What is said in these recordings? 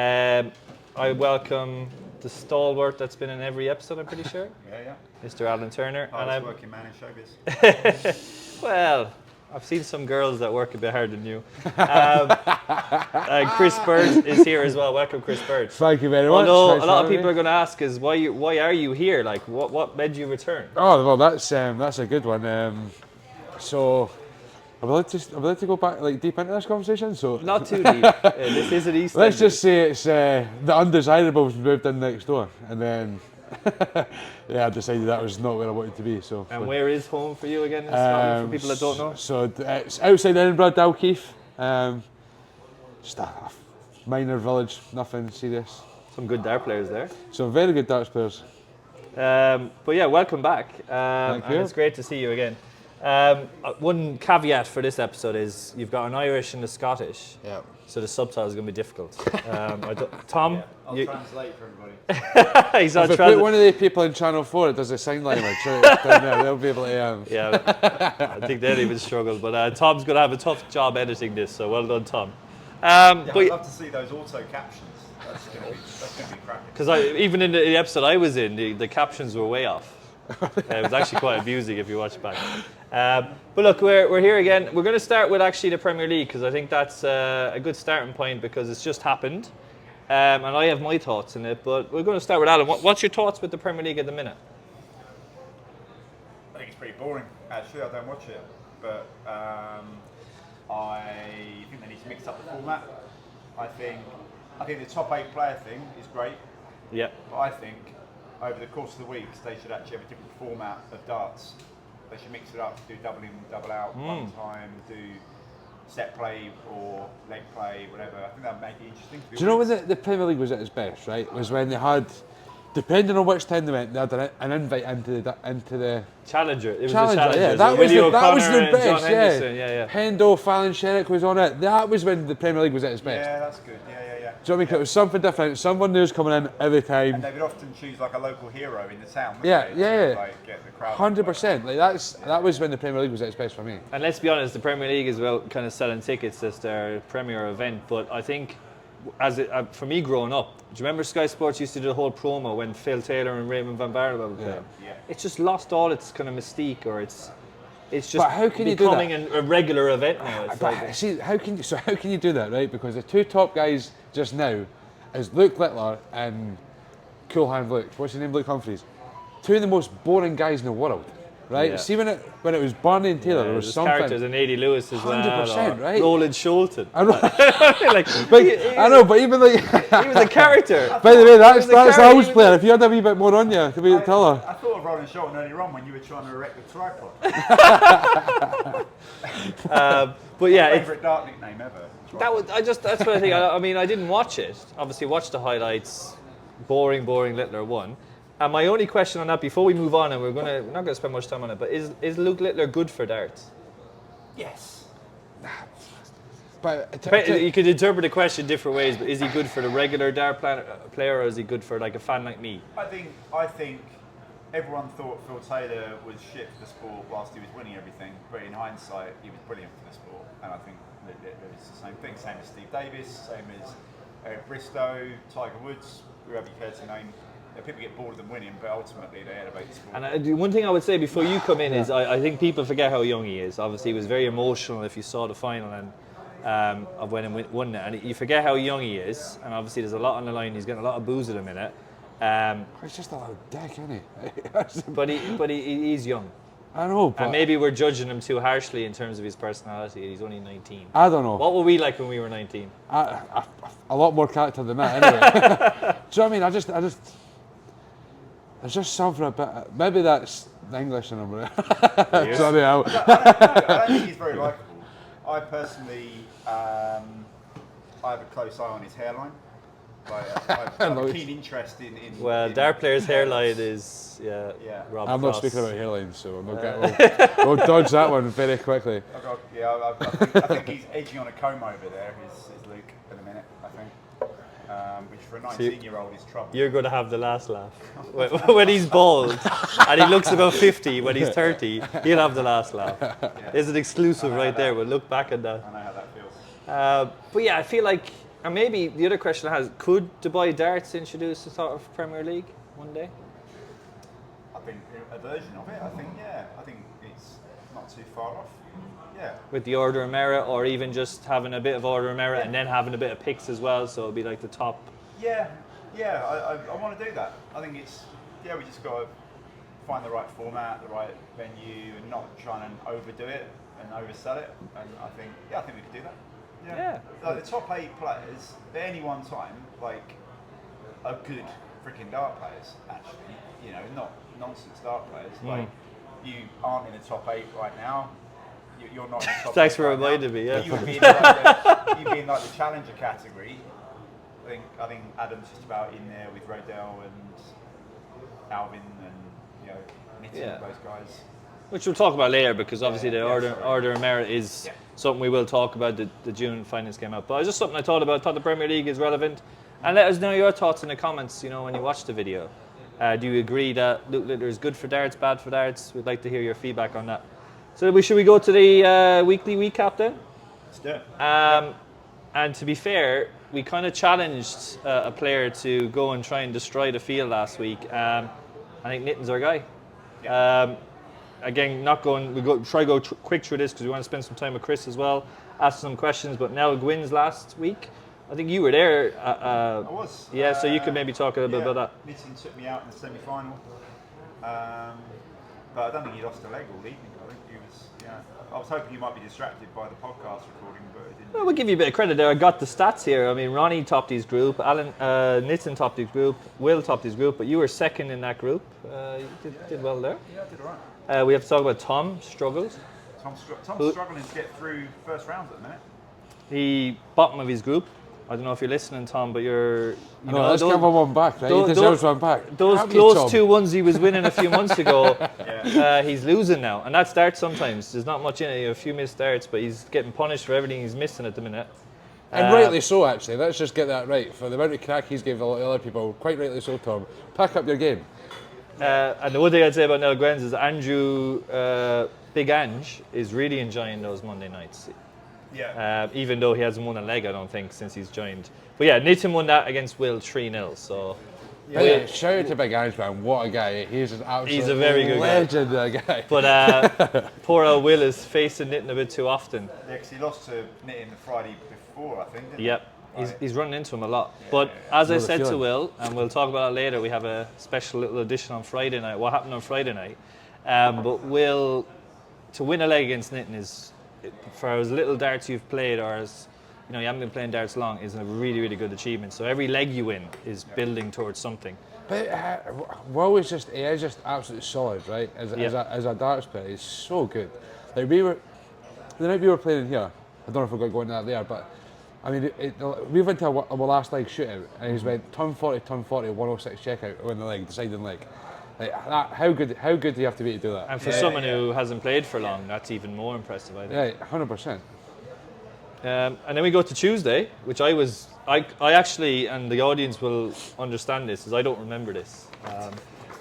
I welcome the stalwart that's been in every episode, I'm pretty sure. Yeah. Mr. Alan Turner. Hardest working man in showbiz. Well, I've seen some girls that work a bit harder than you. Chris Burt is here as well. Welcome, Chris Burt. Thank you very much. Although Nice a lot of having people me. are going to ask us why are you here? Like, what made you return? Oh well, that's a good one. So I would like to go back like deep into this conversation. So Not too deep. This is an East. let's just say it's the undesirables moved in next door, and then I decided that was not where I wanted to be. So. And where is home for you again in Scotland, for people that don't know? So it's outside Edinburgh, Dalkeith. Just a minor village, nothing serious. Some good dart players there. So very good darts players. But yeah, welcome back. Thank and you. it's great to see you again. One caveat for this episode is you've got an Irish and a Scottish. Yeah. So the subtitles are going to be difficult. Tom, I'll translate for he's everybody. on If I put translate. one of the people in Channel 4 that does the sign language right down there, they'll be able to. Yeah, I think they'll even struggle. But Tom's going to have a tough job editing this, so well done, Tom. I'd love to see those auto captions. That's going to be cracking. Because even in the episode I was in, the captions were way off. It was actually quite amusing if you watch back. But look, we're here again. We're going to start with actually the Premier League because I think that's a good starting point because it's just happened. And I have my thoughts in it, but we're going to start with Alan. What's your thoughts with the Premier League at the minute? I think it's pretty boring. Actually, I don't watch it, but I think they need to mix up the format. I think the top 8 player thing is great, Yeah. but I think over the course of the weeks they should actually have a different format of darts. They should mix it up, do double in, double out, one time, do set play or leg play, whatever. I think that would make it interesting. Do you know when the Premier League was at its best, right? Was when they had, depending on which time they went, they had an invite into the Challenger. It was Challenger. the Challenger. Yeah, that was the and best. John Yeah. Henderson, yeah. Hendo, Fallon Sherrick was on it. That was when the Premier League was at its best. Yeah, that's good. Yeah. Do you know what I mean? It was something different. Someone new was coming in every time. And they would often choose like a local hero in the town. wouldn't Yeah, they, yeah. to, like, get the crowd. 100%. Like that was when the Premier League was at its best for me. And let's be honest, the Premier League is well kind of selling tickets as their premier event. But I think, for me growing up, do you remember Sky Sports used to do the whole promo when Phil Taylor and Raymond Van Barneveld were playing? Yeah. It's just lost all its kind of mystique, or it's just But how can you do becoming a regular event now. It's But like, see, how can you do that, right? Because the two top guys just now is Luke Littler and Cool Hand Luke. What's his name? Luke Humphries. Two of the most boring guys in the world, right? Yeah. See when it was Barney and Taylor, there was there's something. characters in 80 Lewis as well. 100%, or right? Roland Schulten. I know, like, I know, but even like. he was a character. By the way, that's was a the character, house he was player. If you had a wee bit more on you, to be tell her. I thought of Roland Schulten earlier on when you were trying to erect the tripod. But yeah, it's, Favourite dart nickname ever. that's what I think. I mean, I didn't watch it. Obviously, watched the highlights. Boring. Littler won. And my only question on that, before we move on, and we're not going to spend much time on it, but is Luke Littler good for darts? Yes. But You could interpret the question different ways, but is he good for the regular dart player, or is he good for like a fan like me? I think everyone thought Phil Taylor was shit for the sport whilst he was winning everything, but in hindsight, he was brilliant for the sport. And I think that it's the same thing. Same as Steve Davis, same as Eric Bristow, Tiger Woods, whoever you care to name. People get bored of them winning, but ultimately they elevate the sport. And one thing I would say before you come in is I think people forget how young he is. Obviously, he was very emotional if you saw the final and of when he won it. And you forget how young he is. And obviously, there's a lot on the line. He's getting a lot of booze at a minute. He's just a little dick, isn't he? But he's young. I know, but And maybe we're judging him too harshly in terms of his personality. He's only 19. I don't know. What were we like when we were 19? A lot more character than that, anyway. Do you know what I mean? I just. There's just something about. Maybe that's the English in him. Sorry, I don't think he's very likeable. I personally, I have a close eye on his hairline. Like, I have a keen interest in. Well, dart player's hairline is Rob I'm not Cross. speaking about hairlines, so we'll dodge that one very quickly. I think he's edging on a comb over there. Is Luke at the minute? I think. Which for a 19-year-old is trouble. You're going to have the last laugh. When he's bald and he looks about 50, when he's 30, he'll have the last laugh. There's an exclusive right there. We'll look back at that. I know how that feels. But yeah, I feel like And maybe the other question I have is, could Dubai Darts introduce a sort of Premier League one day? I think a version of it. I think it's not too far off. Yeah. With the order of merit, or even just having a bit of order of merit and then having a bit of picks as well, so it'll be like the top. Yeah, I want to do that. I think we just got to find the right format, the right venue, and not trying to overdo it and oversell it. And I think we could do that. Yeah. Like the top 8 players at any one time, like, are good freaking dart players. Actually, not nonsense dart players. Like, you aren't in the top 8 right now. You're not in the top 8 Thanks for right reminding now. me. Yeah. You'd be in like the challenger category. I think Adam's just about in there with Rodell and Alvin and Nitin, those guys. Which we'll talk about later, because obviously the order of merit is something we will talk about. The June finals came out, but it's just something I thought about. Thought the Premier League is relevant, and let us know your thoughts in the comments. When you watch the video, do you agree that Luke Littler is good for darts, bad for darts? We'd like to hear your feedback on that. So should we go to the weekly recap then? Let's do it. And to be fair, we kind of challenged a player to go and try and destroy the field last week. I think Nitin's our guy. Yeah. Again, try to go quick through this because we want to spend some time with Chris as well, ask some questions. But Nell Gwyn's last week, I think you were there. I was. Yeah, so you could maybe talk a little bit about that. Nitin took me out in the semi-final, but I don't think he lost a leg all evening. I think he was. I was hoping you might be distracted by the podcast recording, but it didn't. Well, we'll give you a bit of credit there. I got the stats here. I mean, Ronnie topped his group, Nitin topped his group, Will topped his group, but you were second in that group. You did well there. Yeah, I did all right. We have to talk about Tom struggled. Tom's struggling to get through first rounds at the minute. He bottom of his group. I don't know if you're listening, Tom, but let's give him one back, right? He deserves one back. Those close 2-1s he was winning a few months ago, he's losing now. And that's darts sometimes. There's not much in it. A few missed darts, but he's getting punished for everything he's missing at the minute. And rightly so, actually. Let's just get that right. For the amount of crack he's given a lot of other people, quite rightly so, Tom. Pack up your game. And the one thing I'd say about Nell Gwens is Andrew, Big Ange, is really enjoying those Monday nights. Yeah. Even though he hasn't won a leg, I don't think, since he's joined. But yeah, Nitin won that against Will 3-0. So shout out to Big Ange, man. What a guy. He's an absolute he's a very good legend, guy. But poor old Will is facing Nitin a bit too often. Yeah, because he lost to Nitin the Friday before, I think, didn't he? Yep. He's running into him a lot. But as I said to Will, and we'll talk about it later, we have a special little edition on Friday night. What happened on Friday night? But Will, to win a leg against Nitin is, for as little darts you've played, or as you haven't been playing darts long, is a really, really good achievement. So every leg you win is building towards something. But Will is just absolutely solid, right? As a darts player, he's so good. Like the night we were playing here, I don't know if we're going to go into that there, but I mean, we went to our last leg shootout, and he's went turn 40, 106 checkout, win the leg, deciding leg. Like that, how good do you have to be to do that? And for someone who hasn't played for long, that's even more impressive, I think. Yeah, 100%. And then we go to Tuesday, which I actually, and the audience will understand this, is I don't remember this.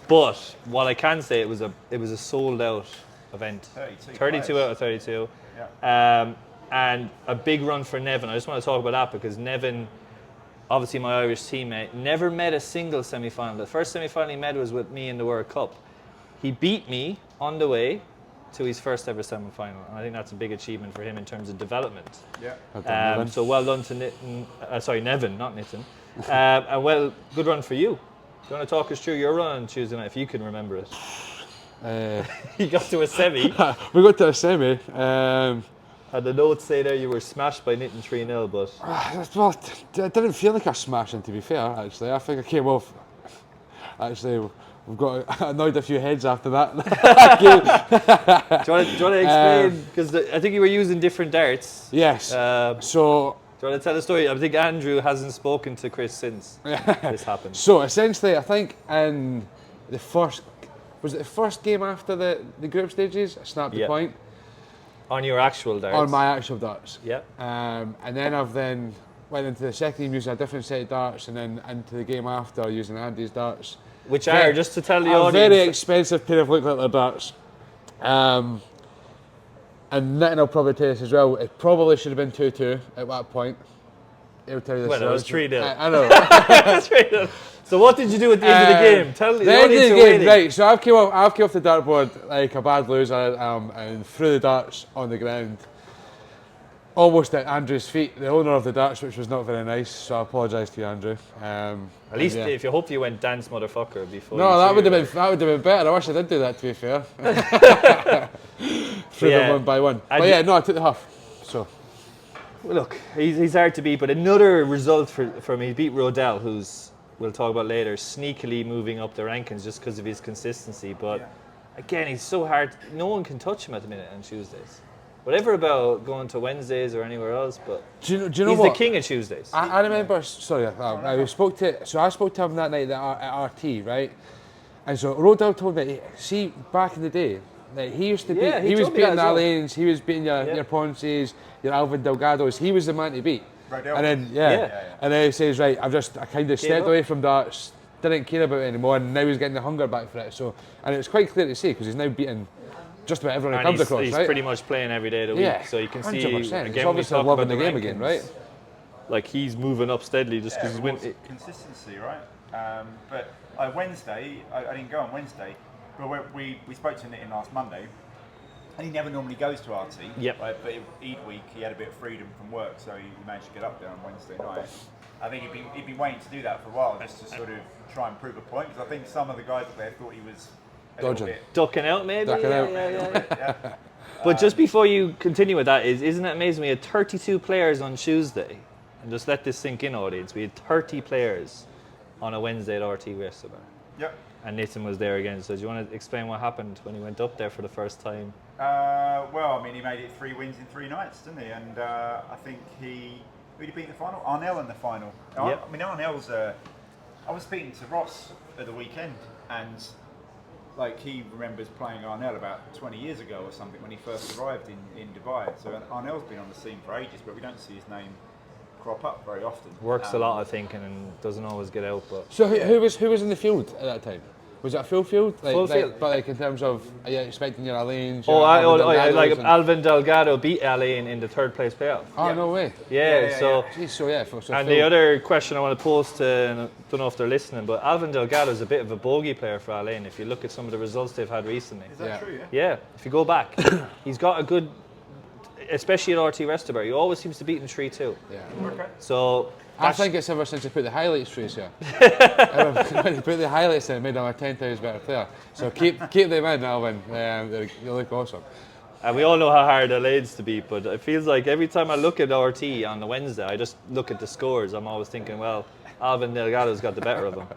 But what I can say, it was a sold out event. 32 out of 32. Yeah. And a big run for Nevin. I just want to talk about that because Nevin, obviously my Irish teammate, never met a single semi-final. The first semi-final he met was with me in the World Cup. He beat me on the way to his first ever semi-final, and I think that's a big achievement for him in terms of development. Yeah. So well done to Nevin, not Nitin. And good run for you. Do you want to talk us through your run on Tuesday night, if you can remember it? You got to a semi. We got to a semi. And the notes say there you were smashed by Nitin 3-0, but... Well, it didn't feel like a smashing, to be fair, actually. I think I came off... Actually, we've got annoyed a few heads after that. Do you want to explain? Because I think you were using different darts. Yes. So... Do you want to tell the story? I think Andrew hasn't spoken to Chris since this happened. So, essentially, I think in the first... Was it the first game after the group stages? I snapped the point. On your actual darts? On my actual darts. Yeah. And then I've went into the second game using a different set of darts, and then into the game after using Andy's darts. Which are, just to tell the a audience... very expensive pair of Luke Littler darts. And Nitin will probably tell us as well, it probably should have been 2-2 at that point. he'll tell you this. Well, it was 3-0. I know. That's right. So what did you do at the end of the game? Tell the end of the game, right? So I've came off the dartboard like a bad loser, and threw the darts on the ground, almost at Andrew's feet, the owner of the darts, which was not very nice. So I apologise to you, Andrew. At least if you hope you went dance motherfucker before. No, that would have been better. I wish I did do that. To be fair, threw them one by one. But yeah, no, I took the half. So. Well, look, he's hard to beat, but another result for me, he beat Rodell, who's, we'll talk about later, sneakily moving up the rankings just because of his consistency. But again, he's so hard. No one can touch him at the minute on Tuesdays. Whatever about going to Wednesdays or anywhere else, but do you know he's what? the king of Tuesdays. I remember, sorry, I spoke to him that night at RT, right? And so Rodell told me, see, back in the day, like, he used to beat, he was beating the Alains, he was beating your Ponces, your Alvin Delgados, he was the man to beat. And then, and then he says, right, I kind of stepped away from darts, didn't care about it anymore, and now he's getting the hunger back for it. So, and it's quite clear to see, because he's now beating just about everyone he comes across, he's pretty much playing every day of the week, so you can 100%. see, again, he's obviously loving the game again, right? Like, he's moving up steadily just because he's winning. Consistency, right? But Wednesday, I didn't go on Wednesday, but we spoke to Nitin last Monday, and he never normally goes to RT. Yep. Right? But Eid week, he had a bit of freedom from work, so he managed to get up there on Wednesday night. I think he'd been waiting to do that for a while, just to sort of try and prove a point, because I think some of the guys up there thought he was dodging, ducking out, maybe. Yeah. But just before you continue with that, isn't it amazing? We had 32 players on Tuesday, and just let this sink in, audience. We had 30 players on a Wednesday at RT Westerberg. Yep. And Nathan was there again. So do you want to explain what happened when he went up there for the first time? Well, I mean, he made it 3 wins in 3 nights, didn't he? And I think who did he beat in the final? Arnell in the final. Yep. I mean, Arnell's. I was speaking to Ross at the weekend, and like he remembers playing Arnell about 20 years ago or something when he first arrived in Dubai. So Arnell's been on the scene for ages, but we don't see his name crop up very often. Works a lot, I think, and doesn't always get out. But so who was in the field at that time? Was it a full field? Full field. But like in terms of, are you expecting your Alains? Like Alvin Delgado beat Alain in the 3rd place playoff. Oh, no way. Yeah. So and the other question I want to pose to, and I don't know if they're listening, but Alvin Delgado is a bit of a bogey player for Alain. If you look at some of the results they've had recently. Is that true? Yeah. If you go back, he's got a good, especially at RT Westerberg, he always seems to beat in 3-2. Yeah. Okay. So I think it's ever since they put the highlights through here. When they put the highlights in, it made him a 10 times better player. So keep them in, Alvin. They look awesome. And we all know how hard Alain's to beat, but it feels like every time I look at RT on the Wednesday, I just look at the scores. I'm always thinking, well, Alvin Delgado's got the better of him.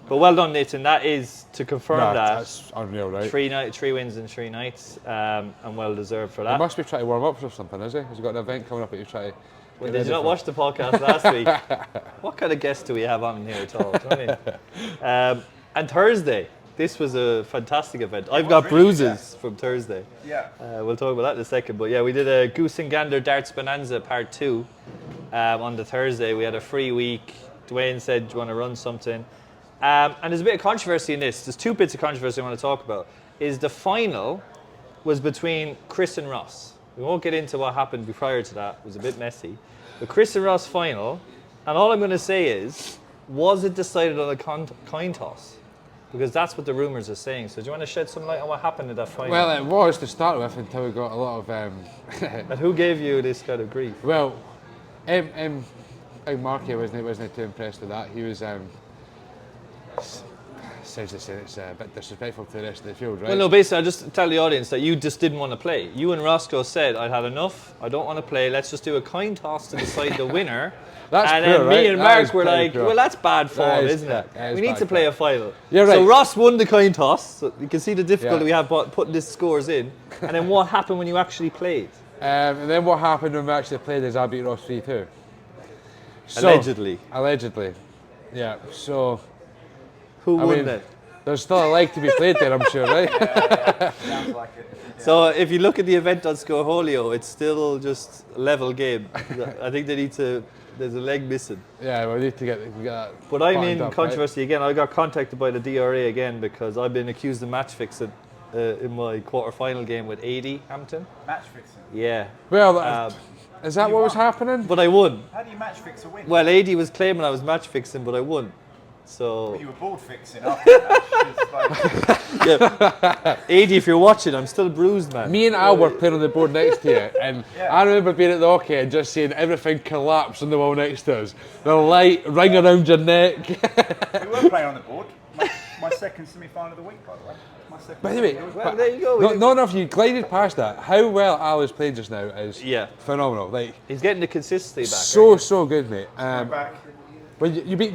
But well done, Nathan. That is to confirm that's unreal, right? 3 wins in 3 nights, and well deserved for that. He must be trying to warm up for something, is he? Has he got an event coming up that you try to... Well, did you not watch the podcast last week? What kind of guests do we have on here at all? Do you know what I mean? And Thursday, this was a fantastic event. I've got bruises from Thursday. Yeah. We'll talk about that in a second. But yeah, we did a Goose and Gander Darts Bonanza Part 2 on the Thursday. We had a free week. Dwayne said, do you want to run something? And there's a bit of controversy in this. There's 2 bits of controversy I want to talk about. Is the final was between Chris and Ross. We won't get into what happened prior to that. It was a bit messy. The Chris and Ross final, and all I'm going to say is, was it decided on a coin toss? Because that's what the rumours are saying. So do you want to shed some light on what happened in that final? Well, it was to start with until we got a lot of... And who gave you this kind of grief? Well, Marky wasn't too impressed with that. He was... Essentially it's a bit disrespectful to the rest of the field, right? Well, no, basically, I'll just tell the audience that you just didn't want to play. You and Roscoe said, I'd had enough, I don't want to play, let's just do a coin toss to decide the winner. That's then poor, me right? and That Mark were like, poor. well, that's bad form, isn't it? We need to play a final. You're right. So Ross won the coin toss. So you can see the difficulty we have putting these scores in. And then what happened when you actually played? And then what happened when we actually played is I beat Ross 3-2. Allegedly. Yeah, so... Who won then? There's still a leg to be played there, I'm sure, right? Sounds like it. Yeah. So if you look at the event on Scoholio, it's still just a level game. I think they need to... There's a leg missing. Yeah, we need to get that. But I'm in controversy again. I got contacted by the DRA again because I've been accused of match fixing in my quarter-final game with 80 Hampton. Match fixing? Yeah. Well, Is that You what was won. happening? But I won. How do you match fix a win? Well, AD was claiming I was match fixing, but I won. So You were board fixing after the match. It's like, yeah, AD, if you're watching, I'm still bruised, man. Me and Al were playing on the board next to you, and Yeah. I remember being at the hockey and just seeing everything collapse on the wall next to us. The light ring around your neck. we were playing on the board. My second semi-final of the week, by the way. My second By the way, semi-final of the week. Well, there you go. not enough you glided past that. How well Al is playing just now is Yeah. phenomenal. Like He's getting the consistency back. so good, mate. We're back When you beat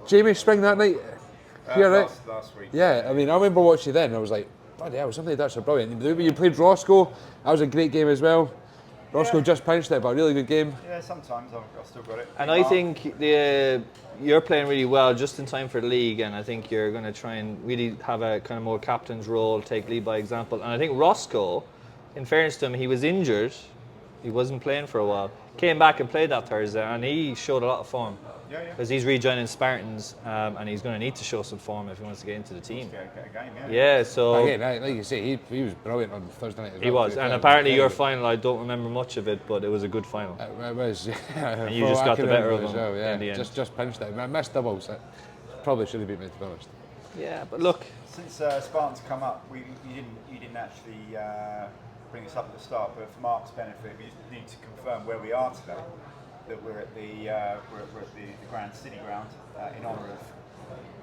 Jamie Spring that night, here, right? last week. Yeah, I mean, I remember watching you then. And I was like, bloody hell, some of the Dutch are brilliant. You played Roscoe. That was a great game as well. Roscoe Yeah. just pinched it, but a really good game. Yeah, sometimes I've still got it. And I think you're playing really well just in time for the league, and I think you're going to try and really have a kind of more captain's role, take lead by example. And I think Roscoe, in fairness to him, he was injured. He wasn't playing for a while. Came back and played that Thursday, and he showed a lot of form. Yeah, yeah. Because he's rejoining Spartans, and he's going to need to show some form if he wants to get into the team. Get a game, yeah. Yeah, so Again, like you say, he was brilliant on Thursday night as well. he was. to be And fair. apparently your It final, I don't remember much of it, but it was a good final. was, yeah. And you just got the better of him yeah. in the end. Just pinched it. I missed doubles. It probably should have beat me, to be honest. Yeah, but look, Since Spartans come up, you didn't actually bring us up at the start, but for Mark's benefit, we just need to confirm where we are today. That we're at the Grand City Ground in honour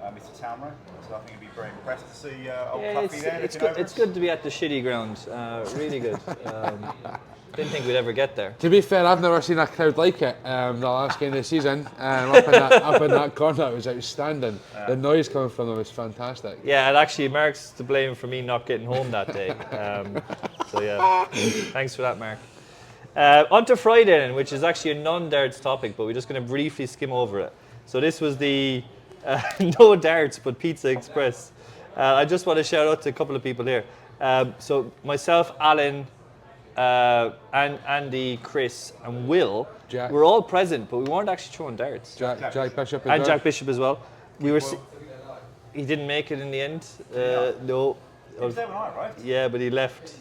of Mr. Townrow. So I think you'd be very impressed to see old yeah, Puffy there. it's looking good. over It's us. good to be at the shitty ground. Really good. Didn't think we'd ever get there. To be fair, I've never seen a crowd like it the last game of the season. Up in that corner, it was outstanding. The noise coming from them was fantastic. Yeah, and actually, Mark's to blame for me not getting home that day. So yeah, thanks for that, Mark. On to Friday, then, which is actually a non-darts topic, but we're just going to briefly skim over it. So this was the no darts, but Pizza Express. I just want to shout out to a couple of people here. So myself, Alan, and Andy, Chris, and Will Jack. were all present, but we weren't actually throwing darts. Jack Bishop as And well. Jack Bishop as well. We were. He didn't make it in the end. No. He was there when I arrived. Yeah, but he left.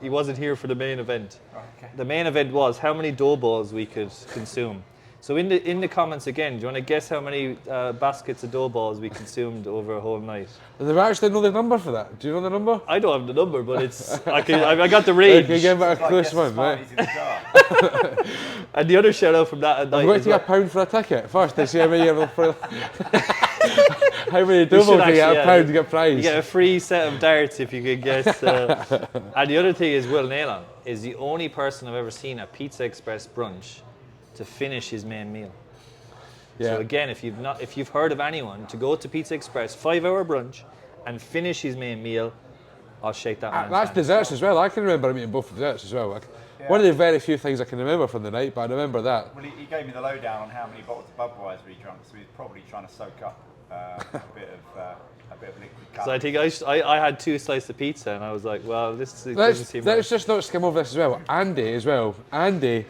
He wasn't here for the main event. Okay. The main event was how many dough balls we could consume. So in the comments again, do you want to guess how many baskets of dough balls we consumed over a whole night? Do they actually know the number for that? Do you know the number? I don't have the number, but it's I got the range. Okay, give it a Like, close guess the one, right? Smarties in the jar. And the other shout out from that I'm night going is to get £1 for a ticket first to see how many how many We doubles should you get actually, a pound to get prize. You get a free set of darts if you could guess. And the other thing is Will Nailon is the only person I've ever seen at Pizza Express brunch to finish his main meal. Yeah. So again, if you've heard of anyone to go to Pizza Express 5-hour brunch and finish his main meal, I'll shake that man's That's hand. desserts as well. I can remember him eating both desserts as well. One of the very few things I can remember from the night, but I remember that. Well, he gave me the lowdown on how many bottles of Budweiser he drank, so he's probably trying to soak up a bit of liquid So I colour. think I had 2 slices of pizza and I was like, well, this doesn't seem right. Let's just not skim over this as well. Andy as well. Andy,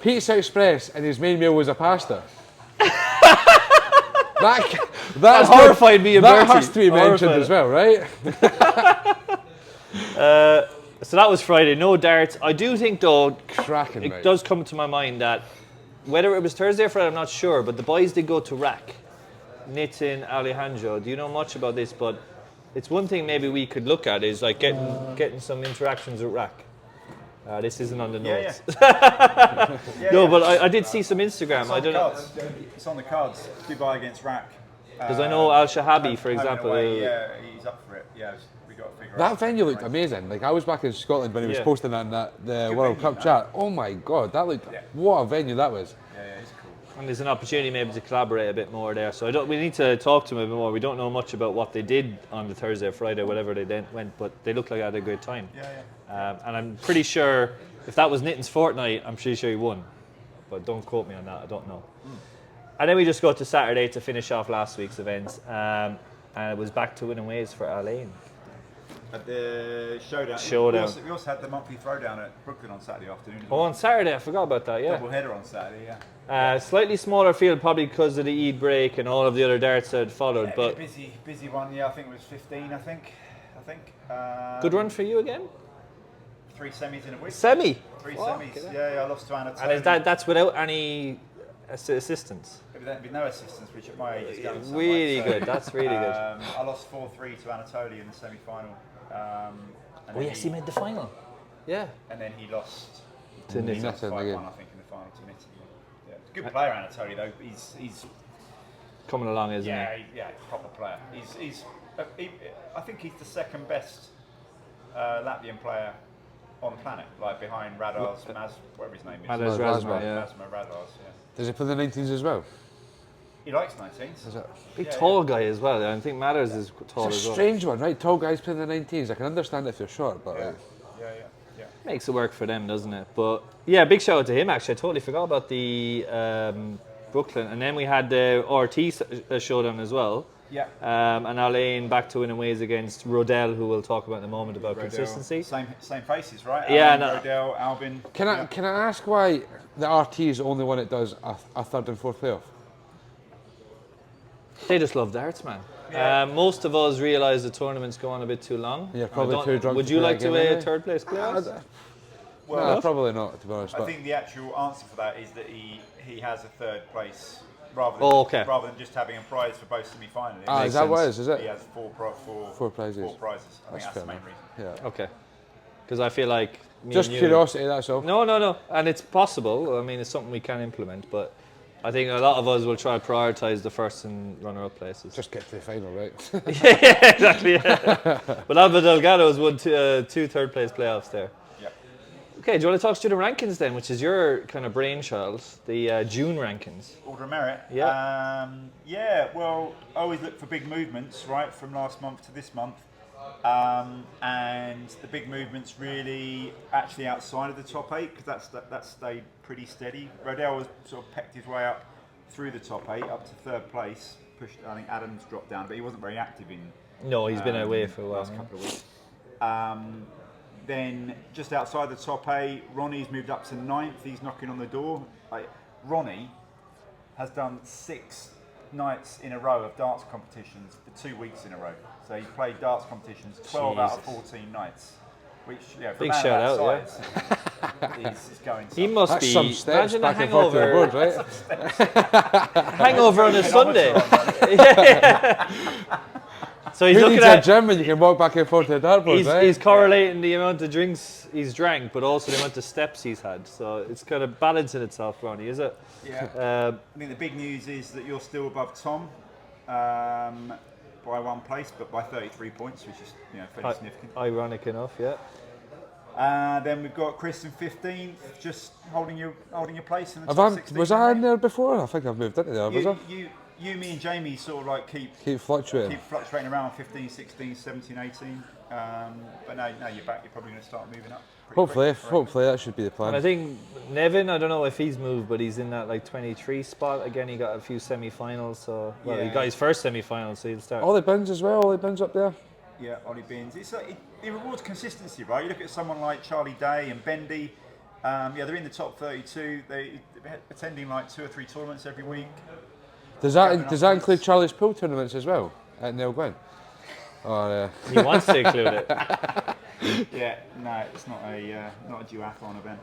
Pizza Express, and his main meal was a pasta. That horrified me and That Bertie. has to be mentioned Horrified. as well, right? So that was Friday. No darts. I do think though, Cracking, it mate. does come to my mind that whether it was Thursday or Friday, I'm not sure, but the boys did go to Rack. Nitin, Alejandro. Do you know much about this? But it's one thing maybe we could look at is like getting some interactions with Rack. This isn't on the notes. No, but I did see some Instagram. It's I on don't the know. cards. It's on the cards. Dubai against Rack. Because I know Al Shahabi, for Home and example. away, yeah, he's up for it. Yeah, we got to figure out. That venue looked amazing. Like I was back in Scotland when he was Yeah. posting that in the Good World venue, Cup chat. Oh my God, that looked Yeah. what a venue that was. Yeah, it's cool. And there's an opportunity maybe to collaborate a bit more there. So we need to talk to them a bit more. We don't know much about what they did on the Thursday or Friday, whatever they then went, but they look like they had a great time. Yeah. And I'm pretty sure if that was Nitin's fortnight, I'm pretty sure he won. But don't quote me on that, I don't know. And then we just go to Saturday to finish off last week's events. And it was back to winning ways for Alain. At the showdown. Showdown. We also had the monthly throwdown at Brooklyn on Saturday afternoon. Oh, on Saturday, I forgot about that, yeah. Double header on Saturday, yeah. Slightly smaller field, probably because of the Eid break and all of the other darts that had followed. Yeah, But busy one. Yeah, I think it was 15. I think. good run for you again? 3 semis in a week. Semi. 3 Fuck, semis. Yeah, I lost to Anatoly. And is that's without any assistance? With no assistance, which at my age is going some Really way. So, good. That's really good. I lost 4-3 to Anatoly in the semi-final. And Oh then yes, he made the final. Yeah. And then he lost To he Nitin. lost 5-1, I think, in the final to Nitin. Yeah. Good player, Anatoly, though. He's Coming along, isn't proper player. I think he's the second best Latvian player on the planet, like behind Radars, whatever his name is. Radars Razma, yeah. Razma Radars, yeah. Does he play the 19s as well? He likes 19s. Is it? Big tall guy as well. I think Matters is tall It's as a well. strange one, right? Tall guys playing the 19s. I can understand if they're short, but like, Yeah. Makes it work for them, doesn't it? But yeah, big shout out to him. Actually, I totally forgot about the Brooklyn, and then we had the RT showdown as well. Yeah. And Alain back to winning ways against Rodell, who we'll talk about in a moment about Rodell, consistency. Same faces, right? Yeah, Alain, Rodell, Albin. Can I ask why the RT is the only one that does a third and fourth playoff? They just love darts, man. Yeah. Most of us realise the tournament's go on a bit too long. Yeah, probably too drunk. Would to you play like that to game a anyway? third place playoffs? Well, No, probably not, to be honest. I But think the actual answer for that is that he has a third place rather than just having a prize for both semi-finals. is that what it is? Is it? He has four prizes. Four prizes. I think that's the fair main enough. reason. Yeah. Okay. Because I feel like Just and you- curiosity, that's all. No, and it's possible. I mean, it's something we can implement, but I think a lot of us will try to prioritise the first and runner-up places. Just get to the final, right? yeah, exactly. Yeah. But Alba Delgado's won two third-place playoffs there. Yep. Okay, do you want to talk student rankings then, which is your kind of brainchild, the June rankings? Order of merit. Yeah. Well, I always look for big movements, right, from last month to this month. And the big movements really actually outside of the top 8, because that stayed pretty steady. Rodell was sort of pecked his way up through the top 8 up to third place. I think Adams dropped down, but he wasn't very active in. No, he's been away for a while. Last couple of weeks. Then just outside the top 8, Ronnie's moved up to 9th. He's knocking on the door. Ronnie has done 6 nights in a row of darts competitions for 2 weeks in a row. So he's played darts competitions 12 out of 14 nights. Which, for Big a man shout of out, that size, is going He some. must That's be. some steps Imagine a back and forth to the hangover. board, right? Hangover on a Sunday. So he's Who looking needs a at. gym when you can walk back and forth to the dartboard, right? He's correlating the amount of drinks he's drank, but also the amount of steps he's had. So it's kind of balancing itself, Ronnie, is it? Yeah. I think the big news is that you're still above Tom by 1 place, but by 33 points, which is fairly significant. Ironic enough, yeah. Then we've got Chris in 15th, just holding your place in the Have top I- 16. was I in there before? I think I've moved into there, was I? You, me and Jamie sort of like keep Keep fluctuating. around 15, 16, 17, 18. But now you're back, you're probably going to start moving up. pretty Hopefully, quick, I reckon. hopefully that should be the And I plan. think Nevin, I don't know if he's moved, but he's in that like 23 spot. Again, he got a few semi-finals, so he Yeah. got his first semi-final, so he'll start. Ollie Bins as well, Ollie Bins up there. Yeah, Ollie Bins. It rewards consistency, right? You look at someone like Charlie Day and Bendy. They're in the top 32. They're attending like 2 or 3 tournaments every week. Does Gathering that up include points. Charlie's pool tournaments as well at Neil Gwyn? Oh, He wants to include it. Yeah, no, it's not a duathlon event.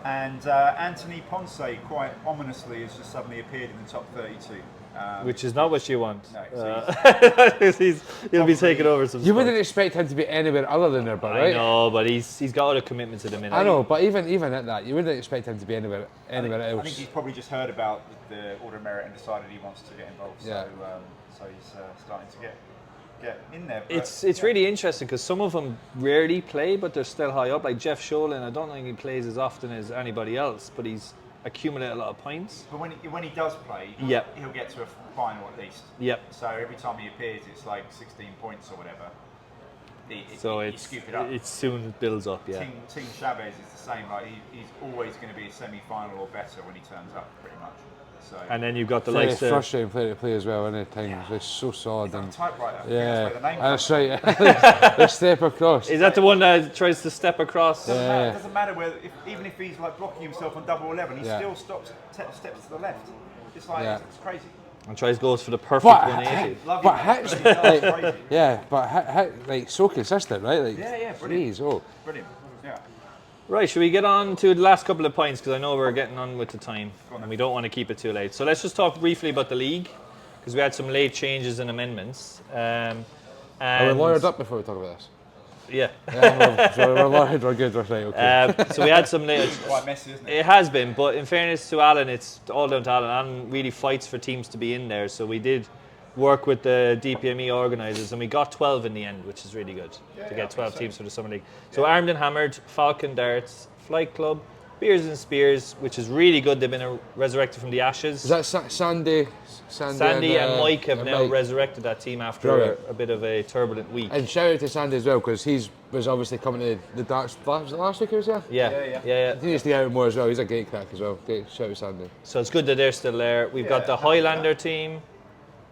And Anthony Ponce, quite ominously, has just suddenly appeared in the top 32. Which is not what you want. No, He'll be taking over some You spots. wouldn't expect him to be anywhere other than there, but I right? know, but he's got other commitments at the minute. I know, but even at that, you wouldn't expect him to be anywhere I think else. he's probably just heard about the Order of Merit and decided he wants to get involved. Yeah. So he's starting to get in there. But, It's really interesting because some of them rarely play, but they're still high up. Like Jeff Sholin, I don't think he plays as often as anybody else, but he's accumulated a lot of points. But when he does play, Yep. he'll get to a final at least. Yep. So every time he appears, it's like 16 points or whatever. So you scoop it up. it soon builds up, yeah. Team Chavez is the same. Like he's always going to be a semi-final or better when he turns up, pretty much. So And then you've got the Very likes of frustrating player to play as well, any times. Yeah. It's so solid he's on a and typewriter. yeah, That's where the name that's comes right. The step across. Is that the one that tries to step across? Doesn't Yeah. matter, doesn't matter whether even if he's like blocking himself on double 11, he Yeah. still steps to the left. It's like Yeah. it's crazy. And tries goes for the perfect But- 180. Lovely But man. hits, Really does, like, crazy. yeah, but like so consistent, right? Like, Yeah, brilliant. Jeez, oh. Brilliant. Yeah. Right, should we get on to the last couple of points, because I know we're getting on with the time and we don't want to keep it too late. So let's just talk briefly about the league, because we had some late changes and amendments. Are we And- lawyered up before we talk about this? Yeah. So we're lawyered, we're good, right, okay. So we had some late. Quite messy, isn't it? It has been, but in fairness to Alan, it's all down to Alan. Alan really fights for teams to be in there, so we did work with the DPME organisers, and we got 12 in the end, which is really good to get 12 teams for the Summer League. So Armed and Hammered, Falcon Darts, Flight Club, Beers and Spears, which is really good. They've been resurrected from the ashes. Is that Sandy? Sandy and Mike have now Mike. resurrected that team after Brilliant. a bit of a turbulent week. And shout out to Sandy as well, because he was obviously coming to the darts. Was it last week he was here? Yeah. He needs to get out more as well. He's a gate crack as well. Shout out Sandy. So it's good that they're still there. We've got the Highlander team,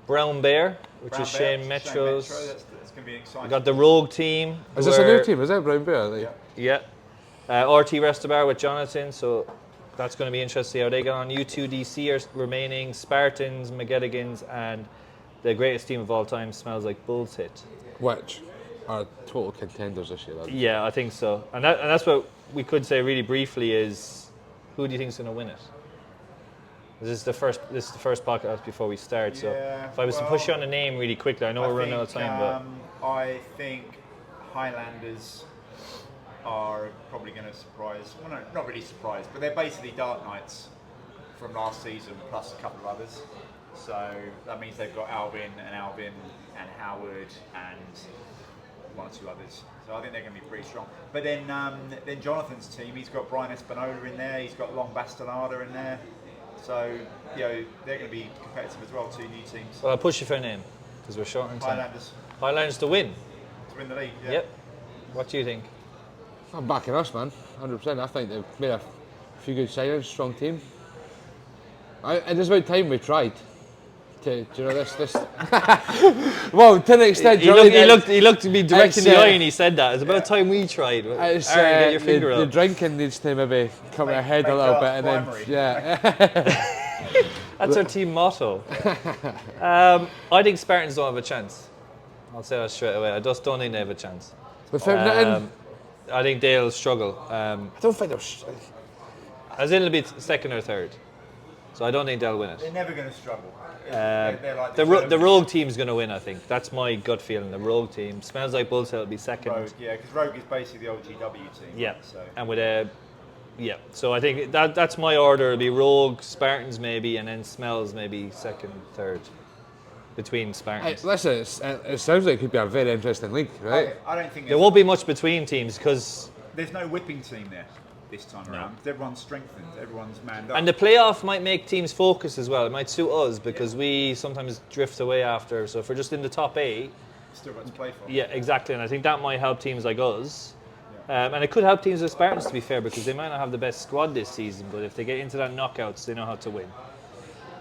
Brown Bear, which is Shane Metro's. That's going to be exciting. We got the Rogue team. Is this a new team? Is that Brown Bear? Like, Yeah. RT Restabar with Jonathan, so that's going to be interesting to see how they get on. U2DC are remaining, Spartans, McGettigans, and the greatest team of all time, Smells Like Bulls Hit. Which are total contenders this year, lads. Yeah, I think so. And that's what we could say really briefly is, who do you think is going to win it? This is the first podcast before we start, so Yeah, if I was to push you on a name really quickly, I know we're running out of time, but I think Highlanders are probably going to surprise. Well, no, not really surprise, but they're basically Dark Knights from last season plus a couple of others. So that means they've got Alvin and Howard and one or two others. So I think they're going to be pretty strong. But then Jonathan's team, he's got Brian Espinola in there, he's got Long Bastonada in there. So, they're going to be competitive as well, two new teams. well, I'll push you for a name, because we're short on time. Highlanders Highlanders to win. to win the league. Yeah. Yep. What do you think? I'm backing us, man. 100%. I think they've made a few good signings, strong team. And it's about time we tried. Do you know this? Well, to an extent, He looked at me direct in the eye and he said that. It's about time we tried. It's, Aaron, get your finger the up. drinking needs to maybe come ahead a little bit, and then primary. That's our team motto. I think Spartans don't have a chance. I'll say that straight away. I just don't think they have a chance. without nothing. I think they'll struggle. I don't think they're. As in, it'll be second or third. So I don't think they'll win it. They're never going to struggle. They're like The Rogue team's going to win, I think. That's my gut feeling. The Rogue team. Smells Like Bulls will be second. Rogue, yeah, because Rogue is basically the old GW team. Yeah. So. And with a. Yeah. So I think that's my order. It'll be Rogue, Spartans maybe, and then Smells maybe second, third. Between Spartans. Listen, it sounds like it could be a very interesting league, right? I don't think There won't be much between teams because. there's no whipping team there this time around. Everyone's strengthened. Everyone's manned up. And the playoff might make teams focus as well. It might suit us because we sometimes drift away after. So if we're just in the top 8, still got to play for. yeah, exactly. And I think that might help teams like us. And it could help teams like Spartans, to be fair, because they might not have the best squad this season, but if they get into that knockouts, they know how to win.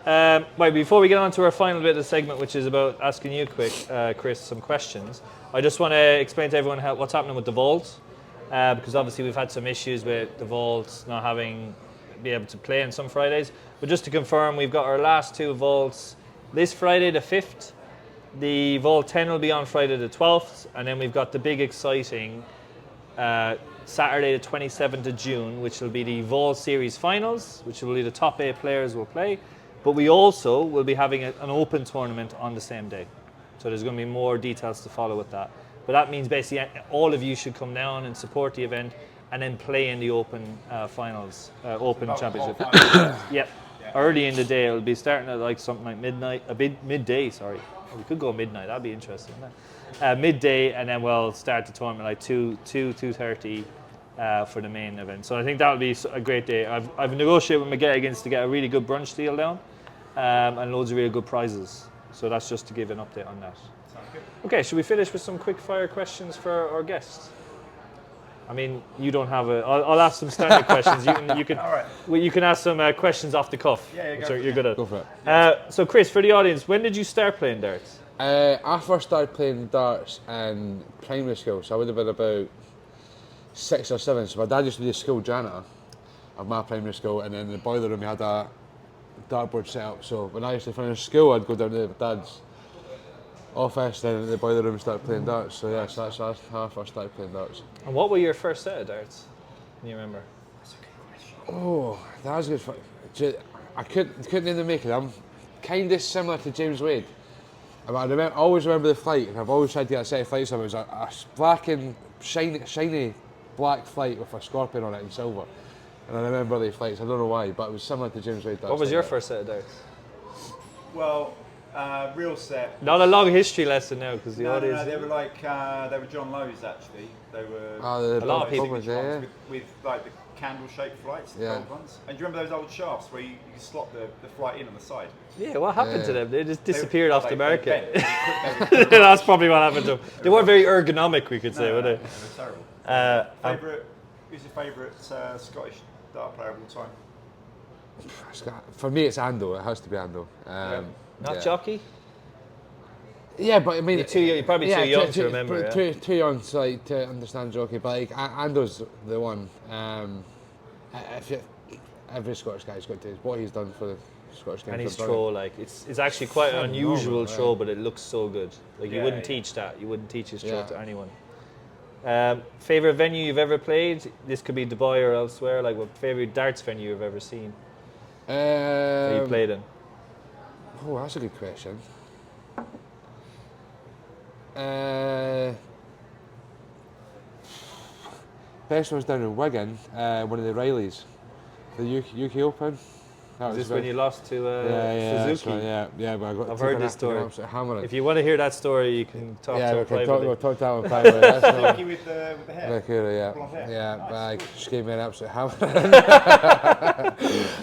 Right, before we get on to our final bit of the segment, which is about asking you, Chris, some questions, I just want to explain to everyone what's happening with the Vault. Because obviously we've had some issues with the Vaults not be able to play on some Fridays. But just to confirm, we've got our last 2 Vaults this Friday the 5th. The Vault 10 will be on Friday the 12th. And then we've got the big exciting Saturday the 27th of June, which will be the Vault Series Finals, which will be the top 8 players will play. But we also will be having an open tournament on the same day. So there's going to be more details to follow with that. But that means basically all of you should come down and support the event and then play in the Open Finals, Open Championship. Yep. Early in the day, it'll be starting at like something like midday, sorry. We could go midnight, that'd be interesting. Midday, and then we'll start the tournament like 2:30 for the main event. So I think that'll be a great day. I've negotiated with McGettigans to get a really good brunch deal down and loads of really good prizes. So that's just to give an update on that. Okay, should we finish with some quick fire questions for our guests? I mean, you don't have I'll ask some standard questions. You can. All right. Well, you can ask some questions off the cuff. Yeah, which you're good at. Go for it. So, Chris, for the audience, when did you start playing darts? I first started playing darts in primary school, so I would have been about 6 or 7. So my dad used to be a school janitor of my primary school, and then in the boiler room we had a dartboard set up. So when I used to finish school, I'd go down to my dad's office, then in the boiler room, start playing darts. So yeah, so that's how I first started playing darts. And what were your first set of darts? Can you remember? Oh, that was good. I couldn't even make it. I'm kind of similar to James Wade. I always remember the flight, and I've always tried to get a set of flights. It was a black and shiny black flight with a scorpion on it in silver. And I remember the flights. I don't know why, but it was similar to James Wade. What was your first set of darts? Well, real set. Not a long history lesson now, because the audience. No, they were like they were John Lowe's actually. They were a lot of people were there. with like the candle-shaped flights, the gold ones. And do you remember those old shafts where you could slot the flight in on the side? Yeah, what happened to them? They just disappeared off the market. They That's probably what happened to them. They weren't very ergonomic, we could say, were they? They were terrible. Who's your favourite Scottish dart player of all time? For me, it's Ando. It has to be Ando. Not Jockey? Yeah, but I mean, You're probably too young to remember. Too young to understand Jockey, but like Ando's the one. Every Scottish guy's got to what he's done for the Scottish game. And his throw, like it's actually quite an unusual throw, but it looks so good. Like you wouldn't teach that. You wouldn't teach his throw to anyone. Favorite venue you've ever played? This could be Dubai or elsewhere. Like what favorite darts venue you've ever seen? That you played in? Oh, that's a good question. Best was down in Wigan, one of the Rileys, the UK Open. Is this when you lost to Suzuki? Yeah, but I got. I've heard this story. Hammering. If you want to hear that story, you can talk to her privately. We'll talk to that one privately. Suzuki with the hair. Yeah, Blonde hair. yeah, Nice. but she gave me an absolute hammering.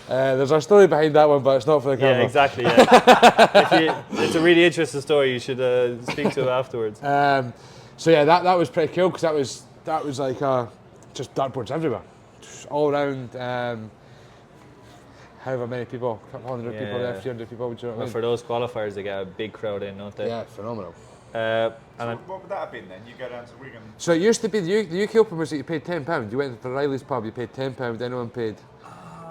There's a story behind that one, but it's not for the camera. Yeah, exactly. Yeah. It's a really interesting story. You should speak to her afterwards. So yeah, that was pretty cool because that was like just dartboards everywhere, just all around. However many people, a couple hundred people there, 300 people. Would you know what I mean? For those qualifiers, they get a big crowd in, don't they? Yeah, phenomenal. So what would that have been then? You go down to Wigan. So it used to be the UK Open was that you paid £10. You went to Riley's pub, you paid £10. Anyone paid,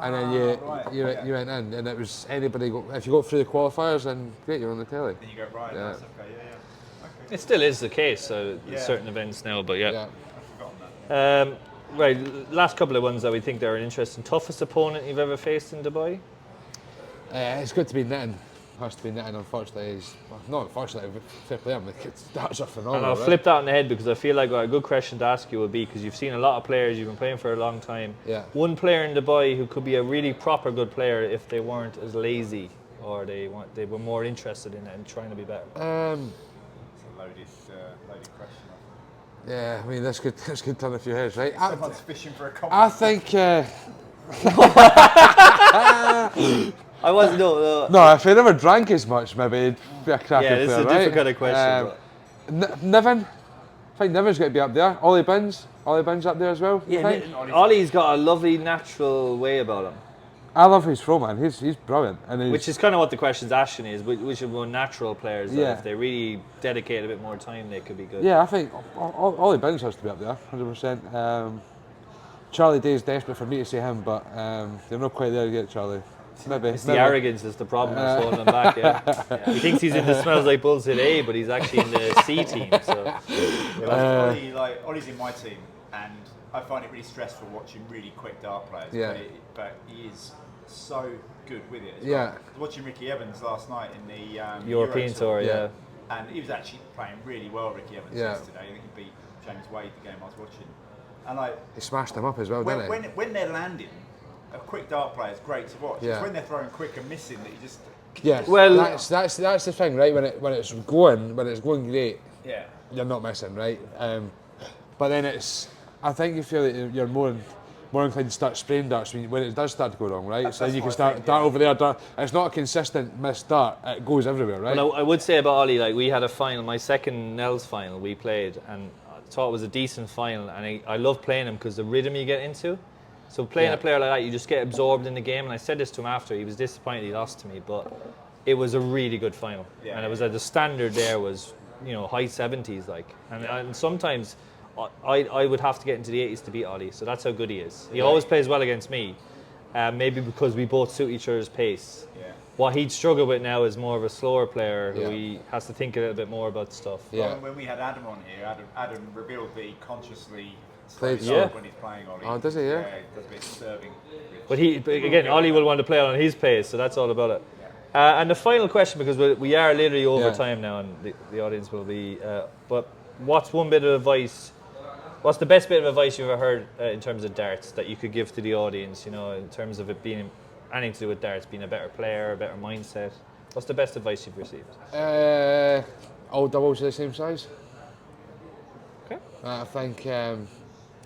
and then you went in, and it was anybody. If you got through the qualifiers, then great, you're on the telly. Then you go right. Yeah. That's okay. Yeah. Okay. It still is the case, so certain events now, but yeah. I've forgotten that. Right, last couple of ones that we think are interesting. Toughest opponent you've ever faced in Dubai? It's good to be Nitton. Has to be Nitton. Unfortunately, not unfortunately. Fair play. Darts are phenomenal. And I'll flip that on the head because I feel like a good question to ask you would be, because you've seen a lot of players, you've been playing for a long time. Yeah. One player in Dubai who could be a really proper good player if they weren't as lazy or they were more interested in it and trying to be better. It's a loaded question. Yeah, I mean that's good turn a few heads, right? Someone's fishing for a compliment. I think. I wasn't. No. No, if he never drank as much, maybe he'd be a cracking player, this is a right? different kind of question. Niven, I think Niven's got to be up there. Ollie Binns up there as well. Yeah, Ollie's got a lovely natural way about him. I love his throw, man. He's brilliant, and which is kind of what the question's asking is, which are more natural players that if they really dedicate a bit more time, they could be good. Yeah, I think Ollie Binns has to be up there, 100%. Charlie Day's desperate for me to see him, but they're not quite there yet, Charlie. Maybe. It's the arrogance that's the problem that's holding him back. Yeah. He thinks he's in the Smells Like Bullshit A, but he's actually in the C team. So. Ollie's in my team, and I find it really stressful watching really quick dart players. Yeah. But he is so good with it as yeah. well. I was watching Ricky Evans last night in the European Tour, yeah. And he was actually playing really well, Ricky Evans, yesterday. I think he beat James Wade, the game I was watching. And he smashed him up as well, didn't he? When they're landing, a quick dart player is great to watch. Yeah. It's when they're throwing quick and missing that you just... Yeah, well, that's the thing, right? When it's going great, you're not missing, right? But then I think you feel that you're more inclined to start spraying darts when it does start to go wrong, right? So you can start dart over there, dart. It's not a consistent missed dart. It goes everywhere, right? Well, I would say about Ollie, like we had a final, my second Nels final we played, and I thought it was a decent final, and I love playing him because the rhythm you get into. So playing a player like that, you just get absorbed in the game. And I said this to him after, he was disappointed he lost to me, but it was a really good final. Yeah, and it was the standard there was, high 70s, like. And sometimes I would have to get into the 80s to beat Ollie, so that's how good he is. He always plays well against me. maybe because we both suit each other's pace. Yeah. What he'd struggle with now is more of a slower player who Yeah. he has to think a little bit more about stuff. Yeah. Well, when we had Adam on here, Adam revealed that he consciously Plays slows Yeah. up when he's playing Ollie. Oh, does he, yeah? Yeah, he does a bit of serving. But again, Ollie will want to play on his pace, so that's all about it. Yeah. And the final question, because we are literally over Yeah. time now, and the audience will be. But what's one bit of advice? What's the best bit of advice you've ever heard in terms of darts that you could give to the audience? You know, in terms of it being anything to do with darts, being a better player, a better mindset. What's the best advice you've received? All doubles are the same size. Okay. I think.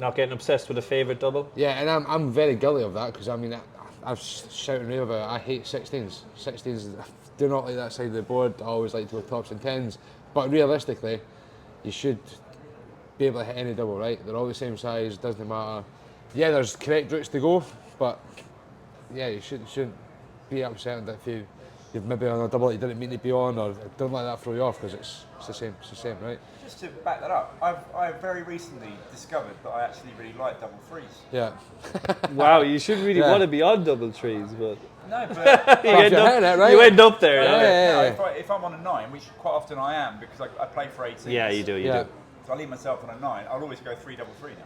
Not getting obsessed with a favourite double. Yeah, and I'm very guilty of that because I mean I've shouted rave about it. I hate 16s. 16s do not like that side of the board. I always like to go tops and 10s. But realistically, you should be able to hit any double, right? They're all the same size. Doesn't matter. Yeah, there's correct routes to go, but yeah, you shouldn't be upset that if you've maybe on a double that you didn't mean to be on, or don't let that throw you off because it's the same. It's the same, right? Just to back that up, I've very recently discovered that I actually really like double threes. Yeah. Wow, you shouldn't really Yeah. want to be on double trees, but No, but you, Well, if end you're up, hitting it, right? you end up there. Yeah, Yeah, yeah. if I'm on a 9, which quite often I am because I play for 18. Yeah, you do. Yeah. So I leave myself on a 9. I'll always go 3 double 3 now.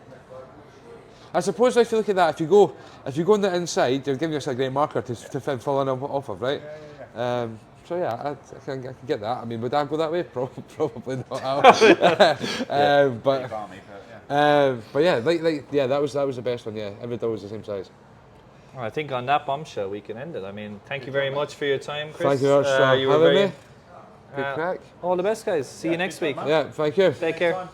I suppose if you look at that, if you go on the inside, you're giving us a great marker to fall on off of, right? Yeah. So yeah, I can get that. I mean, would I go that way? Probably not. Bit But of army, but yeah. but yeah, that was the best one. Yeah, every double was the same size. Well, I think on that bombshell we can end it. I mean, thank you very much for your time, Chris. Thank you very much for you were having very, me. Good crack. all the best, guys. See you next week. Yeah, thank you. Take care. Time.